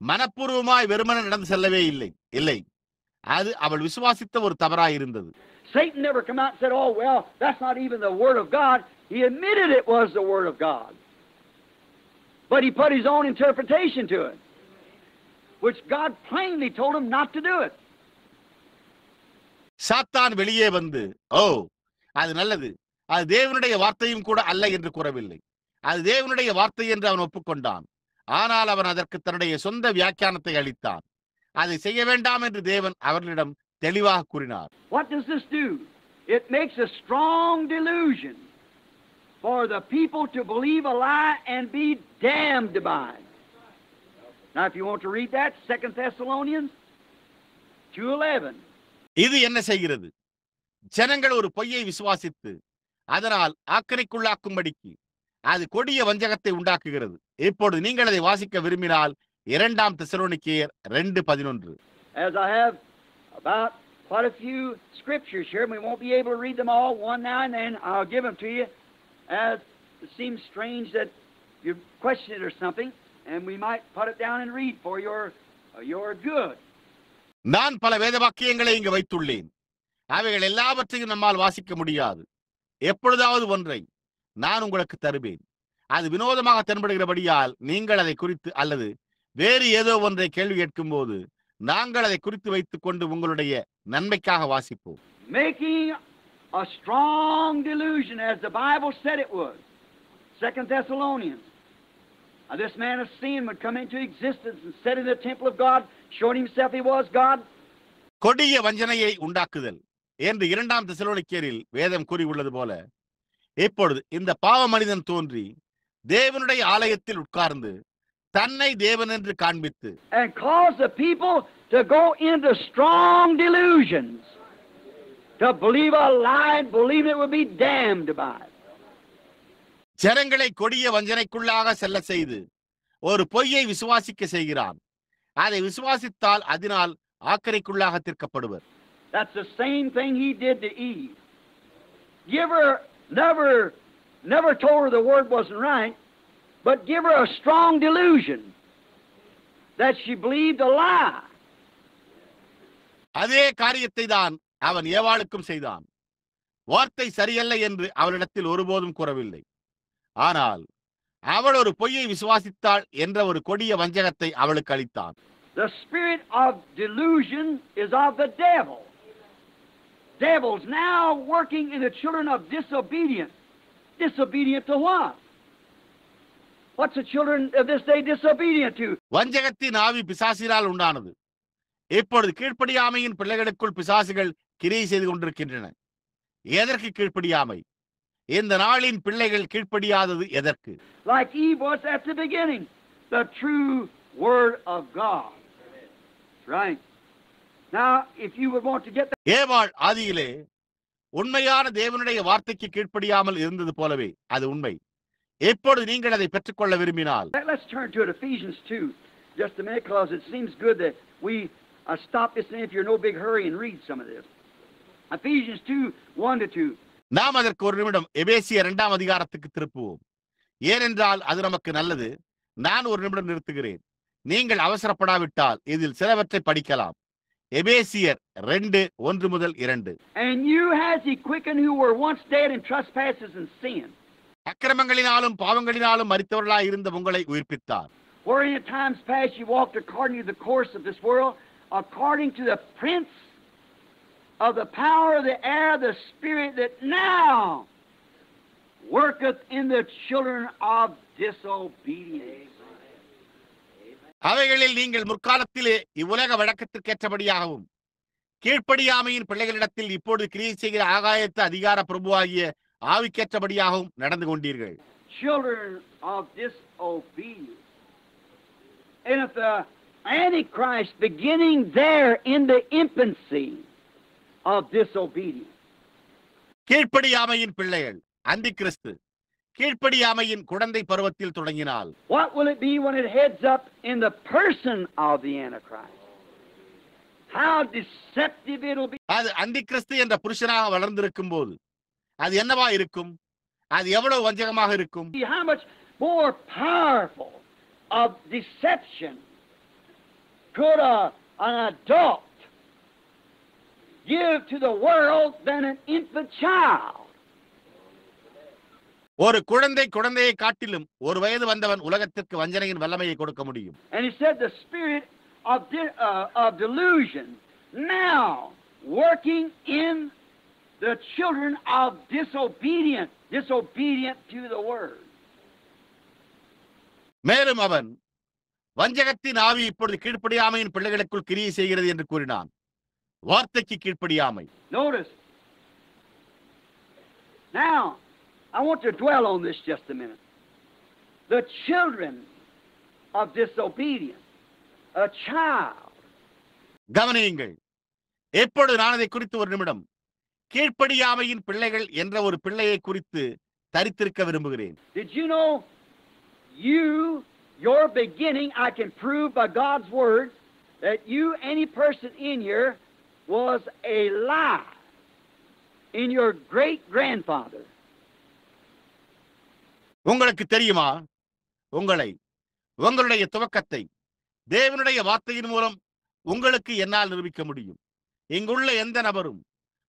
மனப்பூர்வமாய் வெறுமனே நடந்து செல்லவே இல்லை. அது அவள் விசுவாசித்த ஒரு தவறாயிருந்தது. Satan never come out and said, oh, well, that's not even the Word of God. He admitted it was the Word of God. But he put his own interpretation to it, which God plainly told him not to do it. சாத்தான் வெளியே வந்து, அது நல்லது, அது தேவனுடைய வார்த்தையும் கூட அல்ல என்று கூறவில்லை. அது தேவனுடைய வார்த்தை என்று அவன் ஒப்புக்கொண்டான். ஆனால் அவன் அதற்கு தன்னுடைய சொந்த வியாக்கியானத்தை அளித்தான். அதை செய்ய வேண்டாம் என்று தேவன் அவர்களிடம் தெளிவாக கூறினார். What does this do? It makes a strong delusion for the people to believe a lie and be damned by it. Now if you want to read that, 2 Thessalonians 2:11. இது என்ன செய்கிறது? ஜனங்கள் ஒரு பொய்யை விசுவாசித்து அதனால் ஆக்கரைக்குள்ளாக்கும்படிக்கு அது கொடிய வஞ்சகத்தை உண்டாக்குகிறது. இப்பொழுது நீங்கள் அதை வாசிக்க விரும்பினால் 2 தெசலோனிக்கேயர் 2:11. As I have about quite a few scriptures here, we won't be able to read them all one now and then. I'll give them to you as it seems strange that you question it or something, and we might put it down and read for your good. நான் பல வேத வாக்கியங்களை இங்கு வைத்துள்ளேன். அவைகள் எல்லாவற்றையும் நம்மால் வாசிக்க முடியாது. எப்பொழுதாவது ஒன்றை நான் உங்களுக்கு தருவேன். அது வினோதமாக தென்படுகிறபடியால் நீங்கள் அதை குறித்து அல்லது வேறு ஏதோ ஒன்றை கேள்வி கேட்கும் போது நாங்கள் அதை குறித்து வைத்துக் கொண்டு உங்களுடைய நன்மைக்காக வாசிப்போம். Making a strong delusion as the Bible said it would. 2 Thessalonians. This man of sin would come into existence and sit in the temple of God, showing himself he was God. கொடிய வஞ்சனையை உண்டாக்குதல் என்று 2 தெசலோனிக்கேயரில் வேதம் கூறியுள்ளது போல இப்பொழுது இந்த பாவ மனிதன் தோன்றி தேவனுடைய ஆலயத்தில் உட்கார்ந்து தன்னை தேவன் என்று காண்பித்து and cause the people to go into strong delusions, to believe a lie and believe it will be damned by it. ஜனங்களை கொடிய வஞ்சனைக்குள்ளாக செல்ல செய்து ஒரு பொய்யை விசுவாசிக்க செய்கிறான். அதை விசுவாசித்தால் அதனால் ஆக்கரைக்குள்ளாக தீர்க்கப்படுவர். That's the same thing he did to Eve. Never told her the word wasn't right, but give her a strong delusion that she believed a lie. அதே காரியத்தை தான் அவன் ஏவாளுக்கும் செய்தான். வார்த்தை சரியல்ல என்று அவளிடத்தில் ஒருபோதும் கூறவில்லை. ஆனால் அவள் ஒரு பொய்யை விசுவாசித்தாள் என்ற ஒரு கொடிய வஞ்சகத்தை அவளுக்கு அளித்தான். The spirit of delusion is of the devil. Devil's now working in the children of disobedience. Disobedient to what? What's the children of this day disobedient to? வஞ்சகத்தின் ஆவி பிசாசினால் உண்டானது. இப்பொழுது கீழ்ப்படியாமையின் பிள்ளைகளுக்குள் பிசாசுகள் கிரியை செய்து கொண்டிருக்கின்றன. எதற்கு கீழ்ப்படியாமை? இந்த நாளின் பிள்ளைகள் கீழ்ப்படியாதது எதற்கு? Like Eve was at the beginning, the true word of God. Right. Now, if you would want to get that, ஏவாள் ஆதியிலே உண்மையான தேவனுடைய வார்த்தைக்கு கீழ்ப்படியாமல் இருந்தது போலவே அது உண்மை. எப்பொழுது நீங்கள் அதை பெற்றுக்கொள்ள விரும்பினால் let's turn to it, Ephesians 2, just a minute, because it seems good that we stop this thing if you're in no big hurry and read some of this. Ephesians 2, 1-2. நாம் அதற்கு ஒரு நிமிடம் எபேசியர் 2 அதிகாரத்துக்கு திருப்புவோம். ஏனென்றால் அது நமக்கு நல்லது. நான் ஒரு நிமிடம் நிறுத்துகிறேன். நீங்கள் அவசரப்படாவிட்டால் இதில் சிலவற்றை படிக்கலாம். எபேசியர் 2:1-2. And you has he quickened who were once dead in trespasses and sin. அக்கிரமங்களினாலும் பாவங்களினாலும் மரித்தவர்களாய் இருந்த உங்களை உயிர்ப்பித்தார். Wherein in times past you walked according to the course of this world, according to the prince of the power of the air, the spirit that now worketh in the children of disobedience. அவைகளில் நீங்கள் முற்காலத்திலே இவ்வுலக வழக்கத்திற்கேற்றபடியாகவும் கீழ்ப்படியாமையின் பிள்ளைகளிடத்தில் இப்பொழுது கிரியை செய்கிற ஆகாயத்து அதிகார பிரபுவாகிய ஆவிக்கேற்றபடியாகவும் நடந்து கொண்டீர்கள். Children of disobedience. And if the Antichrist beginning there in the infancy of disobedience. கீழ்ப்படியாமையின் பிள்ளைகள் அந்தி கிறிஸ்து கீழ்ப்படியாமையின் குழந்தை பருவத்தில் தொடங்கினால் What will it be when it heads up in the person of the Antichrist? How deceptive it'll be. அது அந்தி கிறிஸ்து என்ற புருஷனாக வளர்ந்திருக்கும் போது அது என்னவா இருக்கும்? அது எவ்வளவு வஞ்சகமாக இருக்கும்? How much more powerful of deception could an adult give to the world than an infant child? ஒரு குழந்தையை காட்டிலும் ஒரு வயது வந்தவன் உலகத்திற்கு வஞ்சனையின் வல்லமையை கொடுக்க முடியும். And he said the spirit of delusion now working in the children of disobedient to the word. மேலும் அவன் வஞ்சகத்தின் ஆவி இப்பொழுது கீழ்ப்படியாமையின் பிள்ளைகளுக்குள் கிரியை செய்கிறது என்று கூறினான். வார்த்தைக்கு கீழ்ப்படியாமை. Notice. Now, I want to dwell on this just a minute. The children of disobedience, a child. கவனியுங்கள். எப்பொழுது நான் அதை குறித்து ஒரு நிமிடம் கீழ்ப்படியாமையின் பிள்ளைகள் என்ற ஒரு பிள்ளையை குறித்து தரித்திருக்க விரும்புகிறேன். Did you know your beginning, I can prove by God's word that you, any person in here, was a lie in your great-grandfather. உங்களுக்கு தெரியுமா? உங்களுடைய துவக்கத்தை தேவனுடைய வார்த்தையின் மூலம் உங்களுக்கு என்னால் நிரூபிக்க முடியும். இங்குள்ள எந்த நபரும்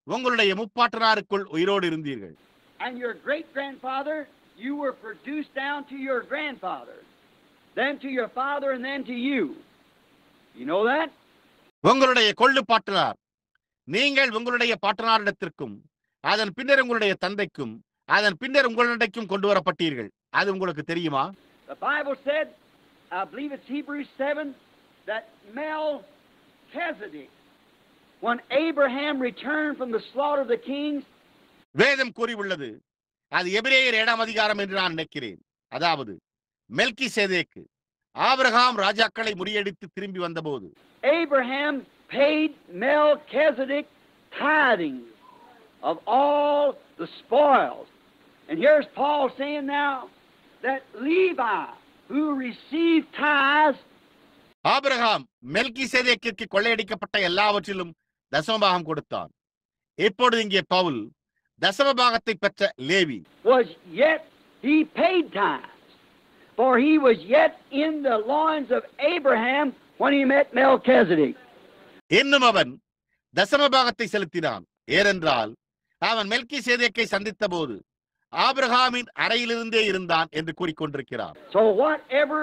உங்களுடைய முப்பாட்டனாருக்குள் உயிரோடு இருந்தீர்கள். And your great-grandfather, you were produced down to your grandfather, then to your father, and then to you. You know that? உங்களுடைய கொள்ளு பாட்டனார் நீங்கள் உங்களுடைய பாட்டனாரிடத்திற்கும் அதன் பின்னர் உங்களுடைய தந்தைக்கும் அதன் பின்னர் உங்களிடக்கும் கொண்டு வரப்பட்டீர்கள். அது உங்களுக்கு தெரியுமா? The Bible said, I believe it's Hebrews 7, that Melchizedek, when Abraham returned from the slaughter of the kings, வேதம் கூறியுள்ளது. அது எபிரேயர் 7ஆம் அதிகாரம் என்று நான் நினைக்கிறேன். அதாவது மெல்கிசேதேக்கு ஆபிரகாம் ராஜாக்களை முறியடித்து திரும்பி வந்தபோது Abraham paid Melchizedek tithings of all the spoils. And here's Paul saying now that Levi, who received tithes, ஆபிரகாம் மெல்கிசேதேக்கிற்கு கொள்ளையடிக்கப்பட்ட எல்லாவற்றிலும் தசமபாகம் கொடுத்தான். இப்பொழுது இங்கே பவுல் தசமபாகத்தை பெற்ற Levi was yet he paid tithes, for he was yet in the loins of Abraham when he met Melchizedek. இன்னும் அவன் தசமபாகத்தை செலுத்தினான். ஏனென்றால் அவன் மெல்கிசேதேக்கை சந்தித்த போது ஆபிரகாமின் அறையிலிருந்தே இருந்தான் என்று கூறிக்கொண்டிருக்கிறார். So whatever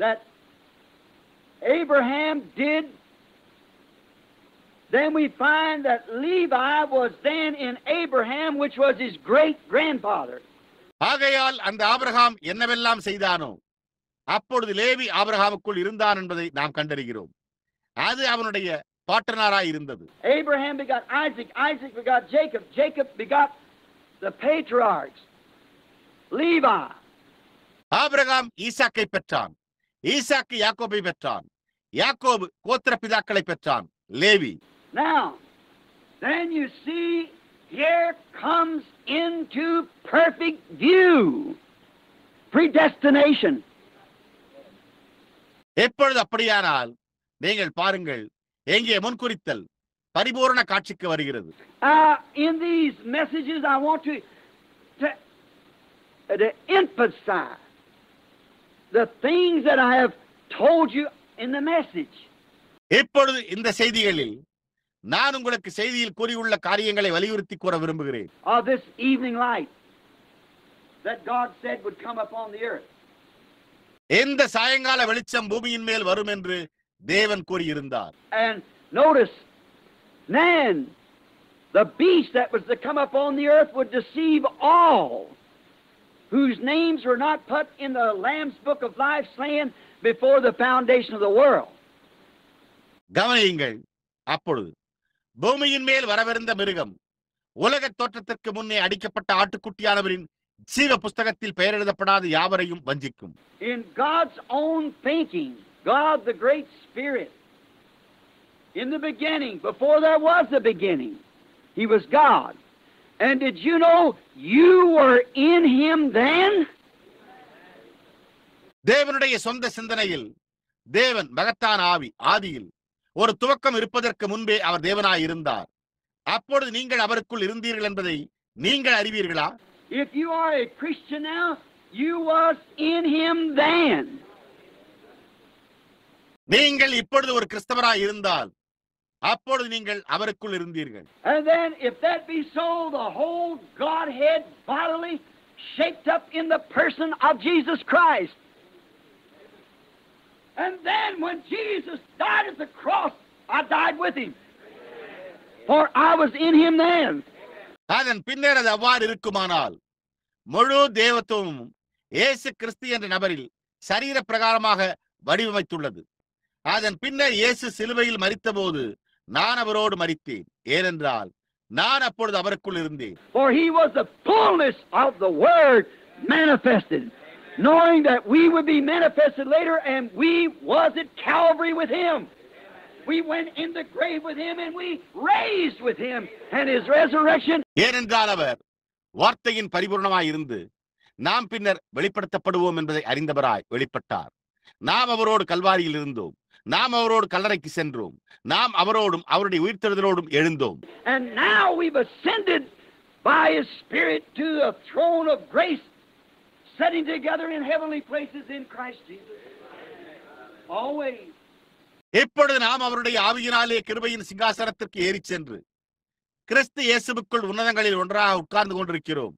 that Abraham did, then we find that Levi was then in Abraham, which was his great-grandfather. ஆகையால் அந்த ஆபிரகாம் என்னவெல்லாம் செய்தானோ அப்பொழுது லேவி ஆபிரகாமுக்குள் இருந்தான் என்பதை நாம் கண்டறிகிறோம். அது அவனுடைய பாட்டனாராய் இருந்தது. Abraham begot Isaac, Isaac begot Jacob, Jacob begot the patriarchs, Levi. Abraham ஈசாக்கை பெற்றான், ஈசாக்கு யாக்கோபை பெற்றான், யாக்கோபு கோத்திர பிதாக்களை பெற்றான், Levi. Now, then you see, here comes into perfect view predestination. எப்பொழுது அப்படியானால் நீங்கள் பாருங்கள், எங்கே முன்குறித்தல் பரிபூரண காட்சிக்கு வருகிறது. In these messages I want to emphasize the things that I have told you in the message. இப்பொழுது இந்த செய்திகளில் நான் உங்களுக்கு செய்தியில் கூறியுள்ள காரியங்களை வலியுறுத்தி கூற விரும்புகிறேன். Of this evening light that God said would come upon the earth. இந்த சாயங்கால வெளிச்சம் பூமியின் மேல் வரும் என்று தேவன் கூறியிருந்தார். And notice, then the beast that was to come upon the earth would deceive all whose names were not put in the Lamb's book of life slain before the foundation of the world. கவனியுங்கள், அப்பொழுது பூமியின் மேல் வரவிருந்த மிருகம் உலக தோற்றத்திற்கு முன்னே அடிக்கப்பட்ட ஆட்டுக்குட்டியானவரின் ஜீவ புஸ்தகத்தில் பெயர் எழுதப்படாத யாவரையும் வஞ்சிக்கும். In God's own thinking, God, the great Spirit, in the beginning, before there was a beginning, He was God. And did you know you were in Him then? தேவனுடைய சொந்த சிந்தனையில் தேவன் மகத்தான ஆவி ஆதியில் ஒரு துவக்கம் இருப்பதற்கு முன்பே அவர் தேவனாய் இருந்தார். அப்பொழுது நீங்கள் அவருக்குள் இருந்தீர்கள் என்பதை நீங்கள் அறிவீர்களா? If you are a Christian now, you was in Him then. நீங்கள் இப்பொழுது ஒரு கிறிஸ்தவராய் இருந்தால் அப்பொழுது நீங்கள் அவருக்குள் இருந்தீர்கள். And then if that be so, the whole Godhead bodily shaped up in the person of Jesus Christ. And then when Jesus died at the cross, I died with Him. For I was in Him then. அதன் பின்னர் அது அவ்வாறு இருக்குமானால் முழு தேவத்துவமும் இயேசு கிறிஸ்து என்ற நபரில் சரீர பிரகாரமாக வடிவமைத்துள்ளது. அதன் பின்னர் இயேசு சிலுவையில் மரித்தபோது நான் அவரோடு மரித்தேன். ஏனென்றால் நான் அப்பொழுது அவருக்குள் இருந்தேன். For He was the fullness of the Word manifested, knowing that we would be manifested later, and we was at Calvary with Him. We went in the grave with Him, and we raised with Him, and His resurrection. ஏனென்றால் அவர் வார்த்தையின் பரிபூர்ணமாய் இருந்து நாம் பின்னர் வெளிப்படுத்தப்படுவோம் என்பதை அறிந்தவராய் வெளிப்பட்டார். நாம் அவரோடு கல்வாரியில் இருந்தோம். நாம் அவரோடு கல்லறைக்கு சென்றோம். நாம் அவரோடும் அவருடைய உயிர்த்தெழுதலோடும் எழுந்தோம். And now we've ascended by His Spirit to the throne of grace, sitting together in heavenly places in Christ Jesus. Always. இப்பொழுது நாம் அவருடைய ஆவியினாலே கிருபையின் சிங்காசனத்திற்கு ஏறிச் சென்று கிறிஸ்து இயேசுவுக்குள் உன்னதங்களில் ஒன்றாக உட்கார்ந்து கொண்டிருக்கிறோம்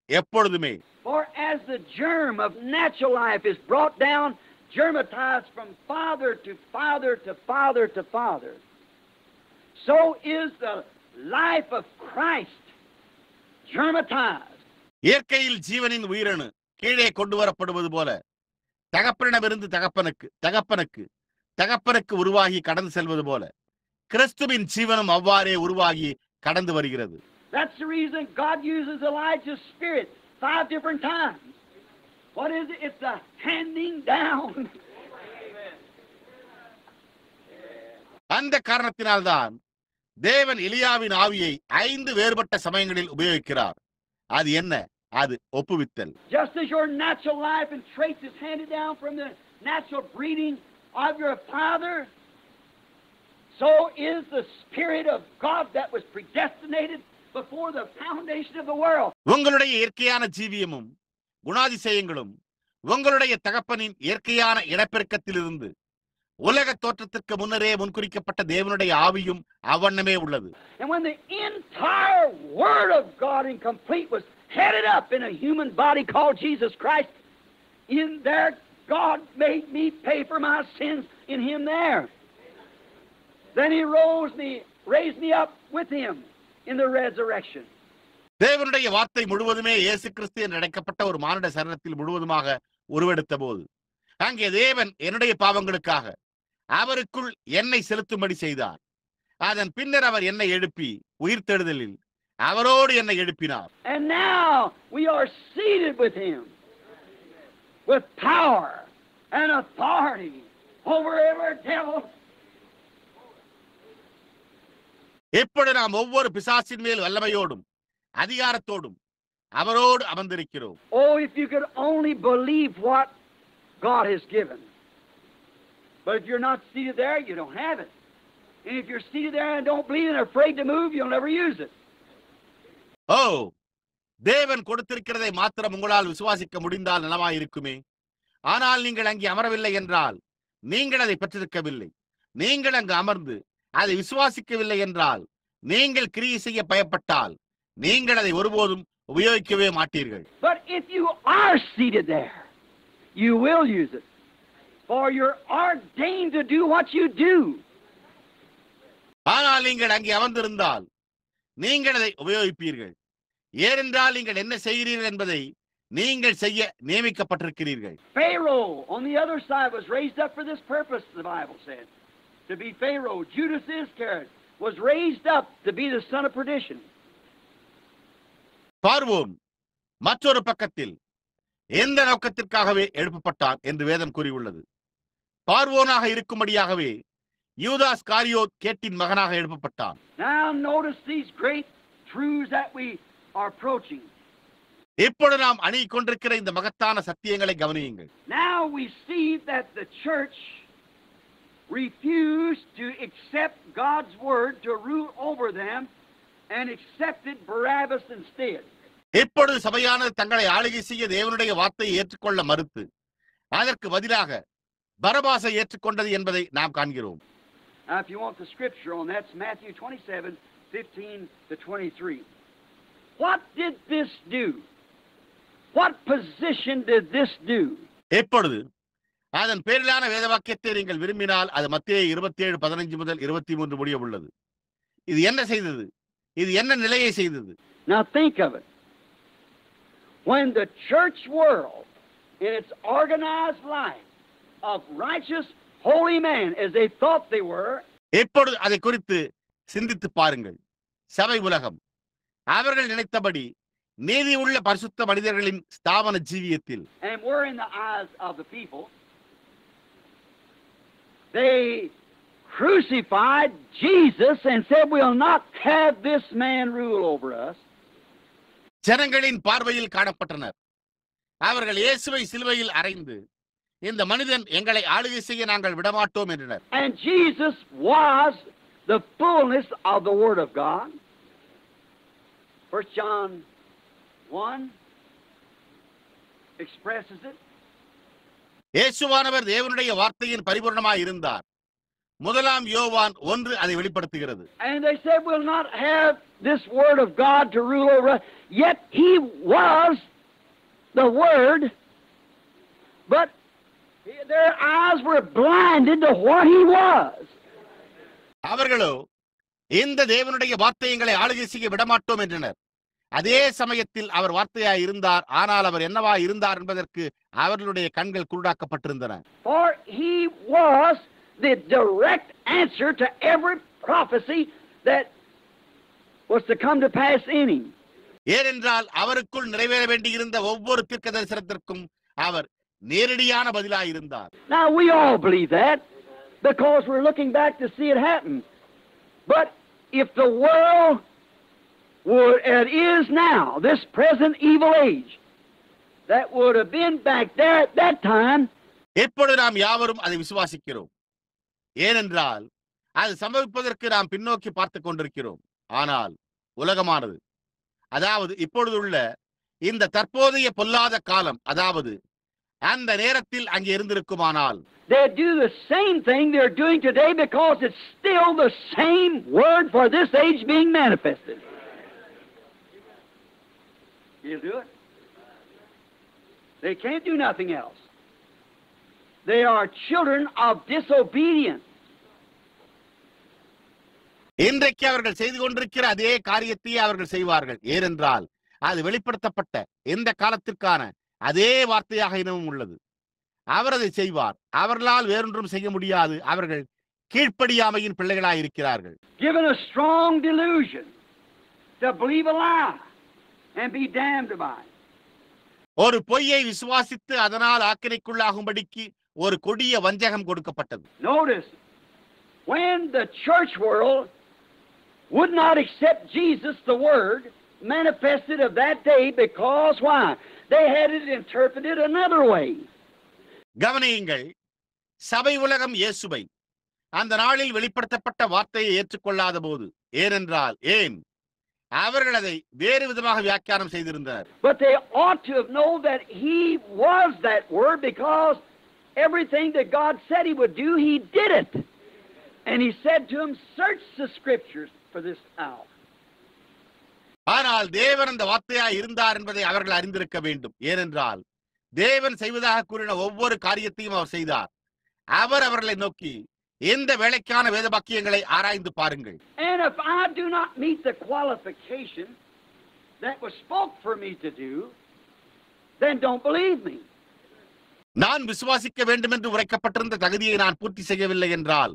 எப்பொழுதுமே. For as the germ of natural life is brought down, germatized from father to father to father to father, so is the life of Christ germatized. இயற்கையில் ஜீவனின் உயிரணு கீழே கொண்டு வரப்படுவது போல தகப்பனிடமிருந்து தகப்பனுக்கு தகப்பனுக்கு தகப்பனுக்கு உருவாகி கடந்து செல்வது போல கிறிஸ்துவின் ஜீவனும் அவ்வாறே உருவாகி கடந்து வருகிறது. That's the reason God uses Elijah's spirit 5 different times. What is it? It's a handing down. அந்த காரணத்தினால்தான் தேவன் எலியாவின் ஆவியை 5 வேறுபட்ட சமயங்களில் உபயோகிக்கிறார். அது என்ன? அது ஒப்புவித்தல். Just as your natural life and traits is handed down from the natural breeding of your father, so is the Spirit of God that was predestinated before the foundation of the world. உங்களுடைய இயற்கையான ஜீவியமும் குணாதிசயங்களும் உங்களுடைய தகப்பனின் இயற்கையான இனப்பெருக்கத்திலிருந்து உலக தோற்றத்திற்கு முன்னரே முன்குறிக்கப்பட்ட தேவனுடைய ஆவியும் அவ்வண்ணமே உள்ளது. And when the entire Word of God in complete was headed up in a human body called Jesus Christ, in there God made me pay for my sins in Him there. Then He raised me up with Him in the resurrection. தேவனுடைய வார்த்தை முழுவதுமே இயேசு கிறிஸ்து என்று அழைக்கப்பட்ட ஒரு மானிட சரீரத்தில் முழுவதுமாக உருவெடுத்த போது அங்கே தேவன் என்னுடைய பாவங்களுக்காக அவருக்குள் என்னை செலுத்தும்படி செய்தார். அதன் பின்னர் அவர் என்னை எழுப்பி உயிர்த்தெழுதலில் அவரோடு என்னை எழுப்பினார். And now we are seated with Him with power and authority over every devil. இப்பொழுது நாம் ஒவ்வொரு பிசாசின் மேல் வல்லமையோடும் அதிகாரத்தோடும் அவரோடு அமர்ந்திருக்கிறோம். Oh, if you could only believe what God has given. But if you're not seated there, you don't have it. And if you're seated there and don't believe and are afraid to move, you'll never use it. ஓ, தேவன் கொடுத்திருக்கிறதை மாத்திரம் உங்களால் விசுவாசிக்க முடிந்தால் நலமாயிருக்குமே. ஆனால் நீங்கள் அங்கே அமரவில்லை என்றால் நீங்கள் அதை பெற்றிருக்கவில்லை. நீங்கள் அங்கு அமர்ந்து அதை விசுவாசிக்கவில்லை என்றால் நீங்கள் கிரியை செய்ய பயப்பட்டால் நீங்கள் அதை ஒருபோதும் உபயோகிக்கவே மாட்டீர்கள். But if you are seated there, you will use it. For you're ordained to do what you do. ஆனால் நீங்கள் அங்கே அமர்ந்திருந்தால் நீங்கள் அதை உபயோகிப்பீர்கள். ஏனென்றால் நீங்கள் என்ன செய்கிறீர்கள் என்பதை நீங்கள் செய்ய நியமிக்கப்பட்டிருக்கிறீர்கள். Pharaoh on the other side was raised up for this purpose, the Bible said. To be Pharaoh. Judas Iscariot was raised up to be the son of perdition. பார்வோன் மற்றொரு பக்கத்தில் எந்த நோக்கத்திற்காகவே எழுப்பப்பட்டான் என்று வேதம் கூறியுள்ளது. பார்வோனாக இருக்கும்படியாகவே யூதாஸ் காரியோத் கேட்டின் மகனாக எழுப்பப்பட்டான். Now notice these great truths that we are approaching. இப்பொழுது நாம் அணுகிக் கொண்டிருக்கிற இந்த மகத்தான சத்தியங்களை கவனியுங்கள். Now we see that the church refused to accept God's word to rule over them and accepted Barabbas instead. இப்பொழுது சபையானது தங்களை ஆளுகை செய்ய தேவனுடைய வார்த்தையை ஏற்றுக்கொள்ள மறுத்து அதற்கு பதிலாக பரபாசை ஏற்றுக்கொண்டது என்பதை நாம் காண்கிறோம். Now if you want the scripture on that, it's Matthew 27:15-23. What did this do? What position did this do? இப்பொழுது அதன் பேரிலான வேத வாக்கியத்தை நீங்கள் விரும்பினால் அது மத்தேயு 27:15 முதல் 23 முடிய உள்ளது. இது என்ன செய்தது? இது என்ன நிலையை செய்தது? Now think of it. When the church world in its organized life of righteous holy men as they thought they were, இப்பொழுது அதை குறித்து சிந்தித்து பாருங்கள். சபை உலகம் அவர்கள் நினைத்தபடி நீதி உள்ள பரிசுத்த மனிதர்களின் ஸ்தாபன ஜீவியத்தில் and were in the eyes of the people, they crucified Jesus and said, we'll not have this man rule over us. ஜனங்களின் பார்வையில் காணப்பட்டனர். அவர்கள் இயேசுவை சிலுவையில் அறைந்து இந்த மனிதன் எங்களை ஆளுகை செய்ய நாங்கள் விடமாட்டோம் என்றனர். And Jesus was the fullness of the Word of God. 1 John 1 expresses it. இயேசுவானவர் தேவனுடைய வார்த்தையின் பரிபூரணமாய் இருந்தார். முதலாம் யோவான் 1 அதை வெளிப்படுத்துகிறது. And they said, we'll not have this Word of God to rule over us. Yet He was the Word, but their eyes were blinded to what He was. அவர்களோ இந்த தேவனுடைய வார்த்தைகளை ஆளுகை செய்ய விடமாட்டோம் என்றனர். அதே சமயத்தில் அவர் வார்த்தையாய் இருந்தார். ஆனால் அவர் என்னவா இருந்தார் என்பதற்கு அவர்களுடைய கண்கள் குருடாக்கப்பட்டிருந்தன. For He was the direct answer to every prophecy that was to come to pass in Him. ஏனென்றால் அவருக்குள் நிறைவேற வேண்டியிருந்த ஒவ்வொரு தீர்க்க தரிசனத்திற்கும் அவர் நேரடியான பதிலாய் இருந்தார். Now we all believe that because we're looking back to see it happen. But if the world were as is now, this present evil age, that would have been back there at that time. இப்பொழுது நாம் யாவரும் அதை விசுவாசிக்கிறோம். ஏனென்றால் அது சம்பவிப்பதற்கு நாம் பின்னோக்கி பார்த்துக் கொண்டிருக்கிறோம். ஆனால் உலகமானது, அதாவது இப்பொழுதுள்ள இந்த தற்போதைய பொல்லாத காலம், அதாவது அந்த நேரத்தில் அங்கே இருந்திருக்குமானால், they do the same thing they're doing today because it's still the same word for this age being manifested. You'll do it. They can't do nothing else. They are children of disobedience. இன்றைக்கு அவர்கள் செய்து கொண்டிருக்கிற அதே காரியத்தையே அவர்கள் செய்வார்கள். ஏனென்றால் அது வெளிப்படுத்தப்பட்ட இந்த காலத்திற்கான அதே வார்த்தையாக இன்னமும் உள்ளது. அவர் அதை செய்வார். அவர்களால் வேறொன்றும் செய்ய முடியாது. அவர்கள் கீழ்ப்படியாமையின் பிள்ளைகளாய் இருக்கிறார்கள். Given a strong delusion to believe a lie and be damned by it. ஒரு பொய்யை விசுவாசித்து அதனால் ஆக்கினைக்குள்ளாகும்படிக்கு ஒரு கொடிய வஞ்சகம் கொடுக்கப்பட்டது. Notice, when the church world would not accept Jesus, the Word, manifested of that day, because why? They had it interpreted another way. கவனியுங்கள், சபை உலகம் இயேசுவை அந்த நாளில் வெளிப்படுத்தப்பட்ட வார்த்தையை ஏற்றுக்கொள்ளாத போது, ஏனென்றால் ஏன் அவர்கள் அதை வேறு விதமாக வியாக்கியானம் செய்திருந்தனர். But they ought to have known that He was that Word, because everything that God said He would do, He did it. And He said to them, search the Scriptures for this hour. ஆனால் தேவன் அந்த வார்த்தையாய் இருந்தார் என்பதை அவர்கள் அறிந்திருக்க வேண்டும். ஏனென்றால் தேவன் செய்வதாக கூறின ஒவ்வொரு காரியத்தையும் அவர் செய்தார். அவர் அவர்களை நோக்கி இந்த வேளைக்கான வேத வாக்கியங்களை ஆராய்ந்து பாருங்கள். And if I do not meet the qualification that was spoke for me to do, then don't believe me. நான் விசுவாசிக்க வேண்டும் என்று உரைக்கப்பட்டிருந்த தகுதியை நான் பூர்த்தி செய்யவில்லை என்றால்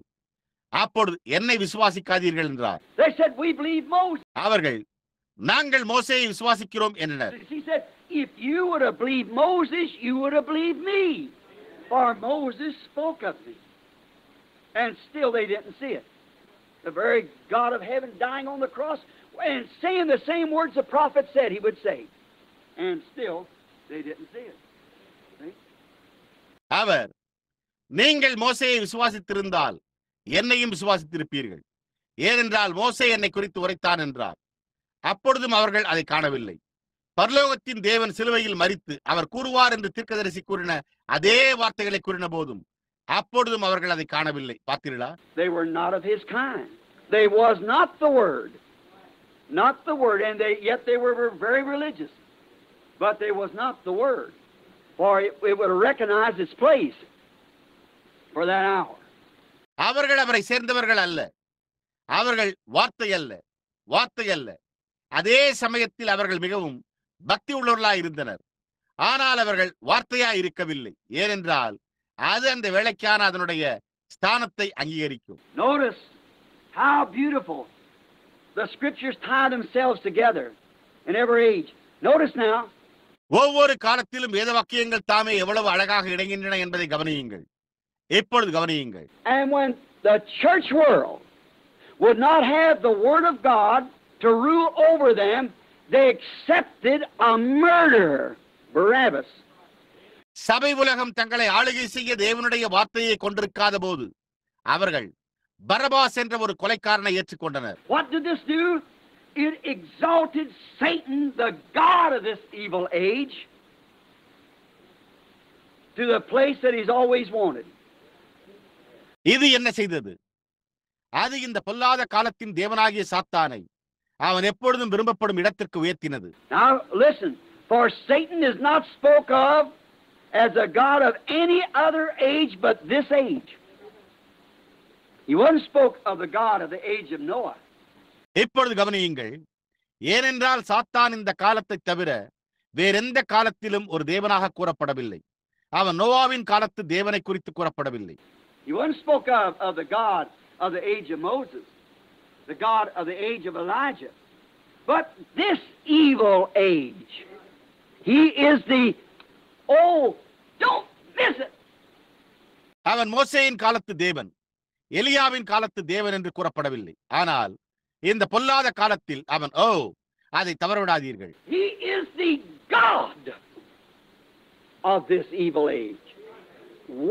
அப்பொழுது என்னை விசுவாசிக்காதீர்கள் என்றார். They said, we believe Moses. அவர்கள் நாங்கள் மோசேயை விசுவாசிக்கிறோம் என்றனர். He said, if you would have believed Moses, you would have believed me. For Moses spoke of me, and still they didn't see it. The very God of heaven dying on the cross and saying the same words the prophet said he would say, and still they didn't see it. See? அவர், நீங்கள் மோசேயை விசுவாசித்திருந்தால் என்னையும் விசுவாசித்திருப்பீர்கள், ஏனென்றால் மோசே என்னை குறித்து உரைத்தான் என்றார். அப்பொழுதும் அவர்கள் அதை காணவில்லை. பரலோகத்தின் தேவன் சிலுவையில் மரித்து அவர் கூறுவார் என்று தீர்க்கதரிசி கூறின அதே வார்த்தைகளை கூறின போதும் அப்பொழுதும் அவர்கள் அதை காணவில்லை. பார்த்தீர்களா? They were not of his kind. They was not the word. Not the word, and yet they were very religious. But they was not the word. For it would have recognized its place for that hour. அவர்கள் அவரை சேர்ந்தவர்கள் அல்ல. அவர்கள் வார்த்தை அல்ல, வார்த்தை அல்ல. அதே சமயத்தில் அவர்கள் மிகவும் பக்தி உள்ளவர்களாய் இருந்தனர். ஆனால் அவர்கள் வார்த்தையாய் இருக்கவில்லை. ஏனென்றால் அது அந்த வேளைக்கான அதனுடைய ஸ்தானத்தை அங்கீகரிக்கும். Notice how beautiful the scriptures tie themselves together in every age. Notice now. ஒவ்வொரு காலத்திலும் வேத வாக்கியங்கள் தாமே எவ்வளவு அழகாக இணைகின்றன என்பதை கவனியுங்கள். இப்பொழுது கவனியுங்கள். And when the church world would not have the word of God to rule over them, they accepted a murderer, Barabbas. சபை உலகம் தங்களை ஆளுகை செய்ய தேவனுடைய வார்த்தையை கொண்டிருக்காத போது அவர்கள் பரபாஸ் என்ற ஒரு கொலைக்காரனை ஏற்றுக்கொண்டனர். What did this do? It exalted Satan, the god of this evil age, to the place that he's always wanted. இது என்ன செய்தது? அது இந்த பொல்லாத காலத்தின் தேவனாகிய சாத்தானை அவன் எப்பொழுதும் விரும்பப்படும் இடத்திற்கு உயர்த்தினது. Now listen, for Satan is not spoke of as a god of any other age but this age. He wasn't spoke of the god of the age of Noah. இப்பொழுது கவனியுங்கள். ஏனென்றால் சாத்தான் இந்த காலத்தை தவிர வேறெந்த காலத்திலும் ஒரு தேவனாக கூறப்படவில்லை. அவன் நோவாவின் காலத்து தேவனை குறித்து கூறப்படவில்லை. He wasn't spoke of the god of the age of Moses, the god of the age of Elijah, but this evil age. He is the don't miss it. அவன் மோசேயின் காலத்து தேவன், எலியாவின் காலத்து தேவன் என்று கூறப்படவில்லை. ஆனால் இந்த பொல்லாத காலத்தில் அவன் அதை தவறவிடாதீர்கள். He is the God of this evil age,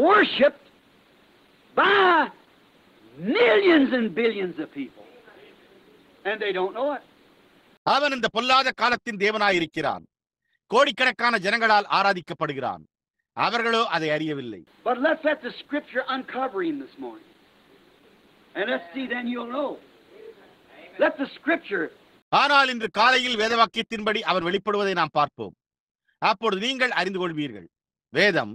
worshipped by millions and billions of people, and they don't know it. அவன் இந்த பொல்லாத காலத்தின் தேவனாய் இருக்கிறான். கோடிக்கணக்கான ஜனங்களால் ஆராதிக்கப்படுகிறான். அவர்களோ அதை அறியவில்லை. But let's let the scripture uncover him this morning, and let's see, then you'll know. Let the scripture. ஆனால் இன்று காலையில் வேதவாக்கியத்தின்படி அவர் வெளிப்படுவதை நாம் பார்ப்போம். அப்பொழுது நீங்கள் அறிந்து கொள்வீர்கள். வேதம்